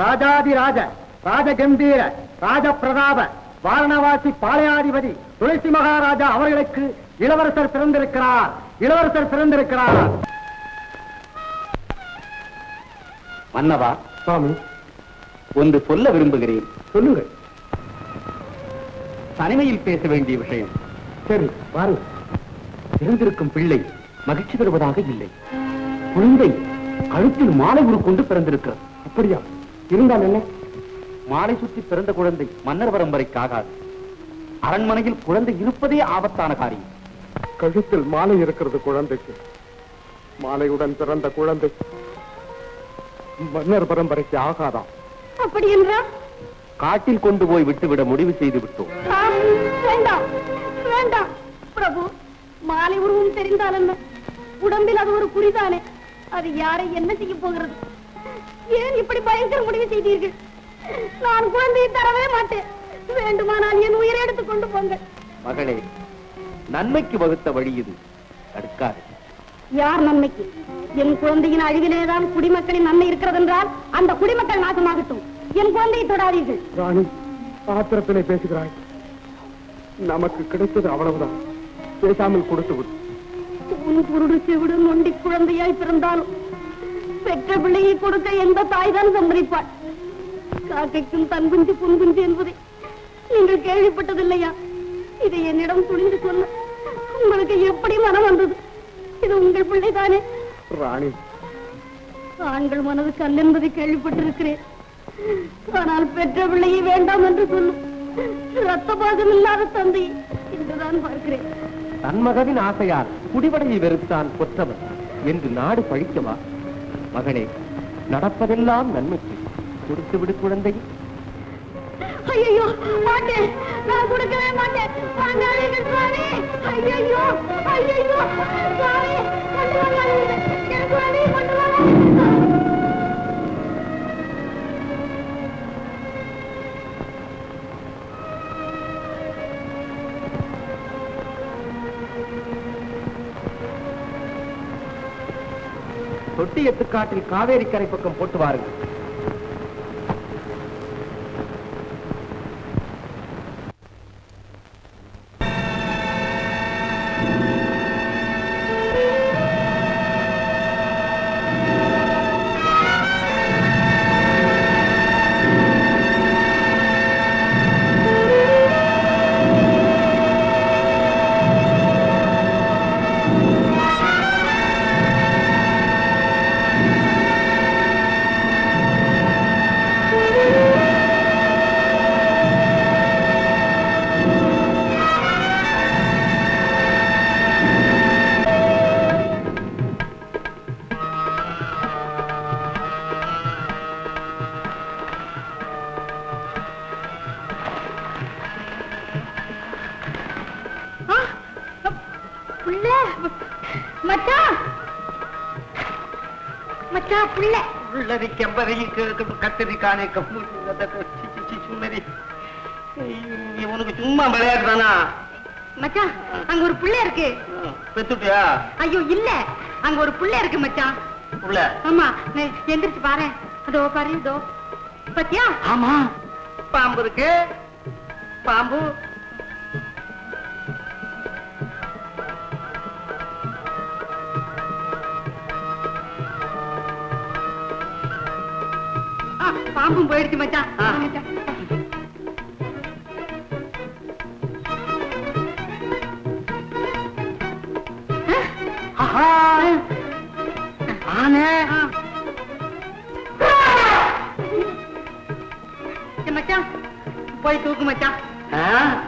ராஜாதிராஜ ராஜகம்பீர ராஜபிரதாப வாரணவாசி பாளையாதிபதி துளசி மகாராஜா அவர்களுக்கு இளவரசர் பிறந்திருக்கிறார். இளவரசர் பிறந்திருக்கிறார். மன்னவா, சுவாமி, ஒன்று சொல்ல விரும்புகிறேன். சொல்லுங்கள். தனிமையில் பேச வேண்டிய விஷயம். சரி, வாரு. பிறந்திருக்கும் பிள்ளை மகிழ்ச்சி தருவதாக இல்லை. குழந்தை கழுத்தில் மாலை உருக்கொண்டு பிறந்திருக்கிறது. அப்படியா? இருந்தால் என்ன? மாலை சுற்றி பிறந்த குழந்தை மன்னர் பரம்பரைக்கு ஆகாது. அரண்மனையில் குழந்தை இருப்பதே ஆபத்தான காரியம். கழுத்தில் மாலை இருக்கிறது குழந்தைக்கு. மாலையுடன் பிறந்த குழந்தை மன்னர் பரம்பரைக்கு ஆகாதாம். அப்படி என்றால் காட்டில் கொண்டு போய் விட்டுவிட முடிவு செய்து விட்டோம். வேண்டாம் வேண்டாம் பிரபு. மாலை உருவம் தெரிந்தால் என்ன? உடம்பில் அது ஒரு குறிதானே. அது யாரை என்ன செய்ய போகிறது? ஏன் இப்படி பயங்கர முடிவு செய்தீர்கள்? நான் குழந்தையை தரவே மாட்டேன். வேண்டுமானால் என் உயிரை எடுத்துக் கொண்டு போங்கள். மகளே, நன்மைக்கு வகுத்த வழி இது, தடுக்காது. யார் நன்மைக்கு? என் குழந்தையின் அழிவிலேதான் குடிமக்களின் நன்மை இருக்கிறது என்றால் அந்த குடிமக்கள் நாசமாகட்டும். என் குழந்தையை தொடாதீர்கள். ராணி, ஆத்திரத்திலே பேசுகிறாய். நமக்கு கிடைத்தது அவ்வளவுதான். பேசாமல் கொடுத்து விடு. உன் குருடு செவிடு நொண்டி குழந்தையாய் பிறந்தாலும் பெற்ற பிள்ளையை கொடுக்க எந்த தாய்தான் சம்மதிப்பாள்? காக்கைக்கும் தன் குஞ்சு புன் குஞ்சு என்பதை நீங்கள் கேள்விப்பட்டதில்லையா? இதை என்னிடம் துணிந்து சொல்ல உங்களுக்கு எப்படி மனம் வந்தது? இது உங்கள் பிள்ளைதானே? ராணி, ஆண்கள் மனது கல் என்பதை கேள்விப்பட்டிருக்கிறேன். ஆனால் பெற்ற பிள்ளையை வேண்டாம் என்று சொல்லும் ரத்த பாகம் இல்லாத தந்தை என்றுதான் பார்க்கிறேன். தன் மகனின் ஆசையால் குடிவடையை வெறுத்தான் கொற்றவன் என்று நாடு பழிக்கவா? மகனே, நடப்பதெல்லாம் நன்மைக்கு. கொடுத்து விடு குழந்தை. ஐயோ, மாட்டேன். நான் கொடுக்கவே மாட்டேன். ஐயோ ஐயோ, சுவாமி, கொண்டு வாங்க. என் குழந்தையை கொண்டு வாங்க. தொட்டி எத்துக்காட்டில் காவேரி கரை பக்கம் போட்டு வாருங்கள். உனக்கு சும்மா விளையாட்டு தானா? மச்சான், அங்க ஒரு புள்ள இருக்கு. பெத்துட்டியா? ஐயோ இல்ல, அங்க ஒரு புள்ள இருக்கு மச்சான். புள்ள? ஆமா, எந்திரிச்சு பாரு. அதோ பாரு, இதோ பத்தியா? ஆமா, பாம்பு இருக்கு. பாம்பு பாம்பும் போயிடுச்சு மச்சான். மச்சான், போய் தூக்கு மச்சான்.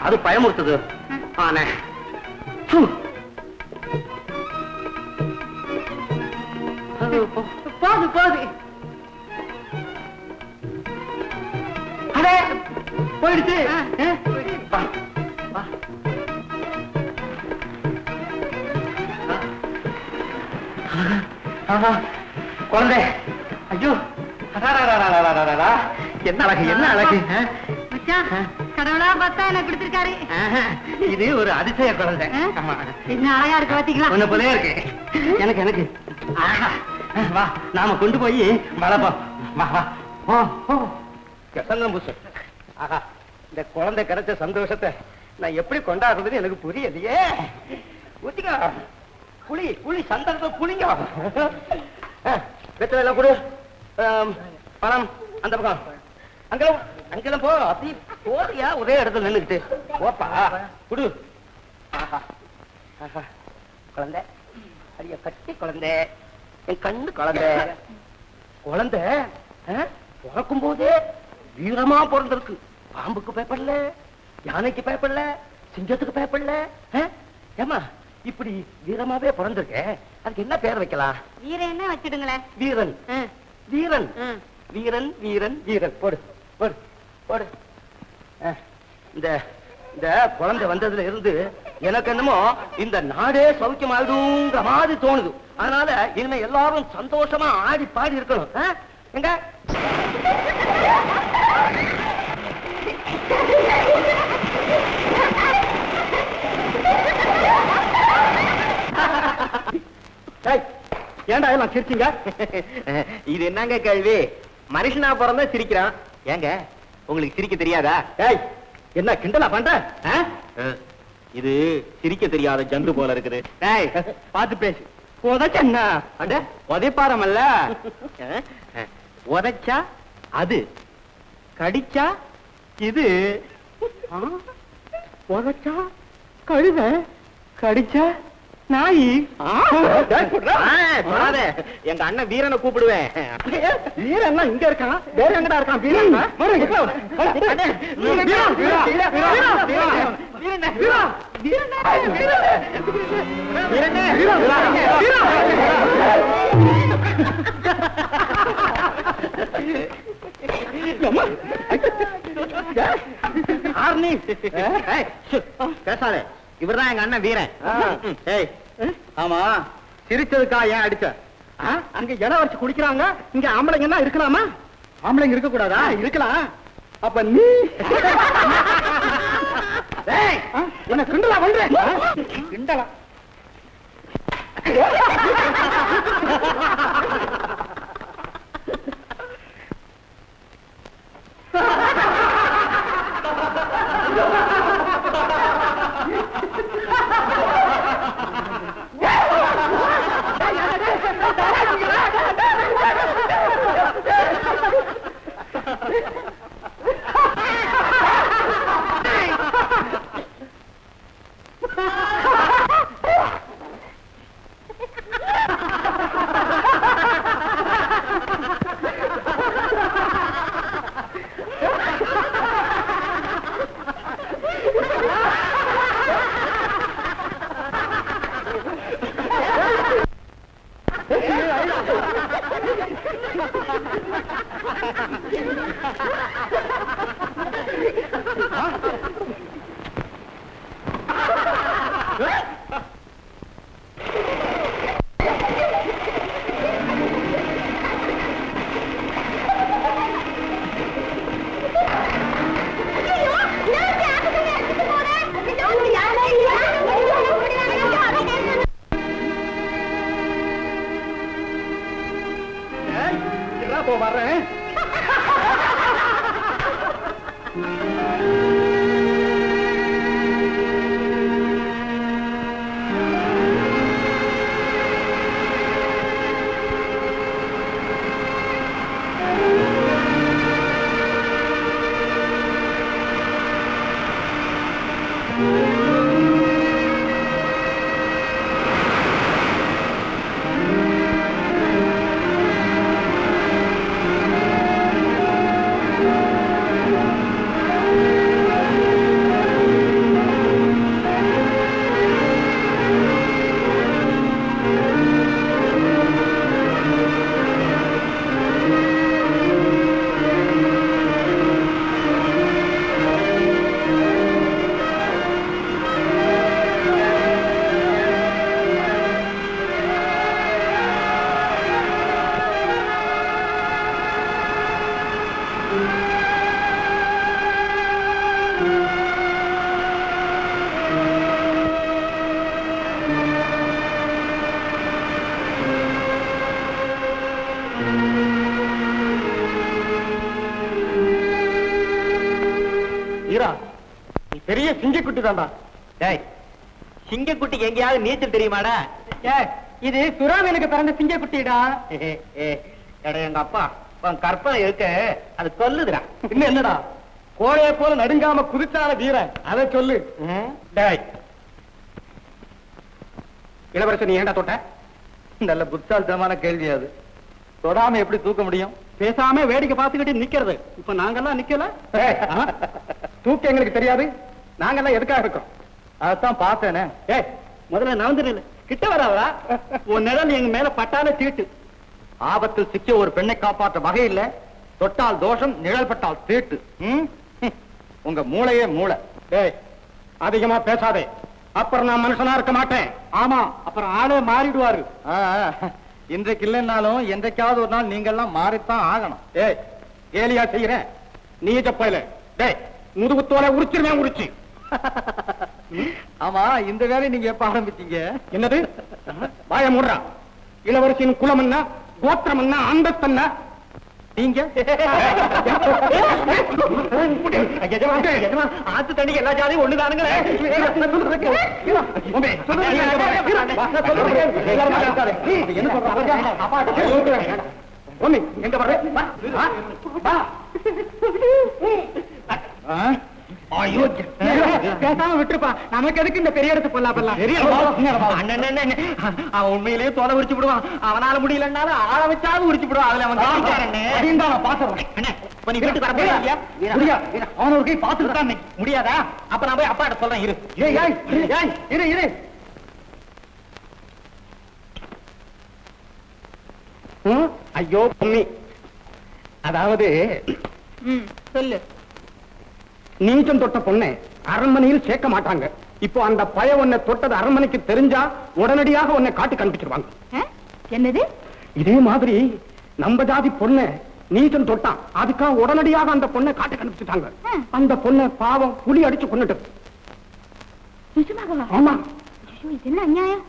அது பயமுறுத்துது. ஆனே போது போது. போயிடுச்சு. குழந்தை, ஐயோ, என்ன அழகு, என்ன அழகு. கடவுளா பார்த்தா எனக்கு கொடுத்திருக்காரு. இது ஒரு அதிசய குழந்தை. என்ன அழகா இருக்கு பாத்தீங்களா? உன்ன போலே இருக்கு. எனக்கு எனக்கு வா, நாம கொண்டு போய் வளர்ப்போம். வா வா ஆஹா, இந்த குழந்தை கிடைச்ச சந்தோஷத்தை நான் எப்படி கொண்டாடுறதுன்னு எனக்கு புரியலையே. ஊத்திக்க, புளி புளி சந்தர்ப்ப புளிங்க. வெத்தலை எல்லாம் கொடு. பணம் அந்த பக்கம். அங்கெல்லாம் அங்கெல்லாம் போ. அப்படி போதியா ஒரே இடத்துல நின்றுக்கிட்டு போப்பா. குடு. ஆஹா ஆஹா, குழந்தை அடிய கட்டி குழந்தை, என் கண்ணு குழந்தை. குழந்தை பிறக்கும் போதே வீரமா பிறந்திருக்கு. பாம்புக்கு பயப்படல, யானைக்கு பயப்படல, சிங்கத்துக்கு பயப்படல. ஏமா இப்படி வீரமாவே பிறந்திருக்க, அதுக்கு என்ன பேர் வைக்கலாம்? வீரன் என்ன வச்சிடுங்களேன். வீரன் வீரன் வீரன் வீரன் வீரன். போடு போடு போடு. இந்த இந்த குழந்தை வந்ததுல இருந்து எனக்கு என்னமோ இந்த நாடே சௌக்கியமாயிடுங்கிற மாதிரி தோணுது. அதனால இனிமே எல்லாரும் சந்தோஷமா ஆடி பாடி இருக்கணும். எங்க ஏண்டா எல்லாம் சிரிச்சீங்க? இது என்னங்க கேள்வி? மனுஷனா பிறந்தா சிரிக்கிறான். ஏங்க உங்களுக்கு சிரிக்க தெரியாதா? என்ன கிண்டலா பண்ற? இது சிரிக்க தெரியாத ஜந்து போல இருக்குது. பாத்து பேசு. உதைச்சா உதைப்பாரமல்ல. உதைச்சா அது, கடிச்சா இது. உதைச்சா கழுத, கடிச்சா நாயி. எங்க அண்ணன் வீரனை கூப்பிடுவேன். வீரன் இங்க இருக்கான், வேற எங்கடா இருக்கான்? வீரன் பேசாதே. இவர்தான் எங்க அண்ணன் வீரன். ஆமா, சிரிச்சதுக்கா ஏன் அடிச்ச? அங்க இடம் வச்சு குடிக்கிறாங்க, இங்க ஆம்பளைங்க எல்லாம் இருக்கலாமா? ஆம்பளைங்க இருக்க கூடாதா? இருக்கலாம். அப்ப நீ என்ன கிண்டலா பண்ற? கிண்டலா வர்றேன். பெரிய சிங்கக்குட்டி தான்டா. டேய், சிங்கக்குட்டிக்கு எங்கேயாவது நீச்சல் தெரியுமாடா? இது சுறாமீனுக்கு பிறந்த சிங்கக்குட்டிடா. எங்க அப்பா உன் கற்பனை இருக்க அது சொல்லுதுடா. இன்னும் என்னடா, கோழைய போல நடுங்காம குதிச்சான வீரன், அதை சொல்லு. டேய், இளவரசன் நீ ஏன்டா தொட்ட? நல்ல புத்தால்தனமான கேள்வி அது. தொடாம எப்படி தூக்க முடியும்? பேசாம வேடிக்கை பார்த்துக்கிட்டு நிக்கிறது. இப்ப நாங்கெல்லாம் நிக்கல. தூக்க எங்களுக்கு தெரியாது. நாங்கெல்லாம் எதுக்காக இருக்கோம்? அதான் பார்த்தேனே. முதல்ல நவந்துரு, கிட்ட வராதா? உன் நிழல் எங்க மேல பட்டால தீட்டு. ஆபத்தில் சிக்கிய ஒரு பெண்ணை காப்பாற்ற வகை இல்ல. தொட்டால் தோஷம், நிழல் பட்டால் தீட்டு. உங்க மூளையே மூளை. டேய், அதிகமா பேசாதே, அப்புறம் நான் மனுஷனா இருக்க மாட்டேன். ஆமா, அப்புறம் ஆளே மாறிடுவாரு. இன்றைக்கு இல்லைன்னாலும் என்றைக்காவது ஒரு நாள் நீங்க எல்லாம் மாறித்தான் ஆகணும். ஏய், கேலியா செய்யறேன் நீ ஜப்பையில. டேய், முதுகுத்தோலை உரிச்சிருவேன், உரிச்சு. ஆமா, இந்த வேலையை நீங்க எப்ப ஆரம்பிச்சீங்க? என்னது? வாய மூடுறா. இளவரசியின் குலம் என்ன, கோத்திரம் என்ன, அந்தஸ்து நீங்க? ஆத்து தண்ணி எல்லா ஜாதியும் ஒண்ணுதானுங்க. எங்க வர்ற? பேசாம விட்டுருப்பா, நமக்கு எதுக்கு இந்த பெரிய இடத்து பொல்லாப்பெல்லாம்? அவன் உண்மையிலேயே தோலை உரிச்சு விடுவான். அவனால முடியலன்னாலும் ஆள வச்சாலும் உரிச்சு விடுவான். அதுல அவன் அவன் ஒரு கை பாத்துட்டு தான் முடியாதா? அப்ப நான் போய் அப்பா சொல்றேன். இரு இரு. ஐயோ பொம்மி, அதாவது சொல்லு. நீச்சம் தொட்ட பொண்ணை அரண்மனையில் சேர்க்க மாட்டாங்க. இப்போ அந்த பய உன்னை தொட்டது அரண்மனைக்கு தெரிஞ்சா உடனடியாக உன்னை காட்டி கண்டுபிடிச்சிருவாங்க. என்னது? இதே மாதிரி நம்ம ஜாதி பொண்ணை நீச்சம் தொட்டான், அதுக்காக உடனடியாக அந்த பொண்ணை காட்டி கண்டுபிடிச்சிட்டாங்க. அந்த பொண்ணை பாவம் புலி அடிச்சு கொண்டுட்டு. நிஜமாகவா? ஆமா. இது என்ன அநியாயம்?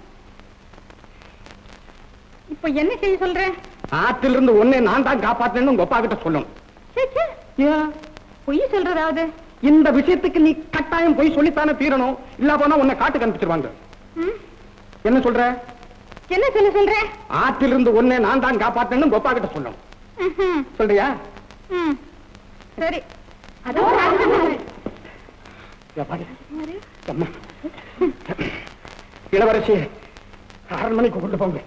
இப்ப என்ன செய்ய சொல்ற? ஆற்றிலிருந்து ஒன்னே நான் தான் காப்பாத்தினேன்னு உங்க அப்பா கிட்ட சொல்லணும். பொய் சொல்றதாவது? இந்த விஷயத்துக்கு நீ கட்டாயம் போய் சொல்லித்தானே தீரணும். இல்ல போனா உன்னை காட்டு கண்டுபிடிச்சிருவாங்க. என்ன சொல்ற? என்ன சொல்ற? ஆற்றிலிருந்து ஒன்னே நான் தான் காப்பாத்தினேன்னு உங்க அப்பா கிட்ட சொல்லணும். சொல்றியா? சரி. இளவரசி அரண்மனைக்கு கொண்டு போங்க.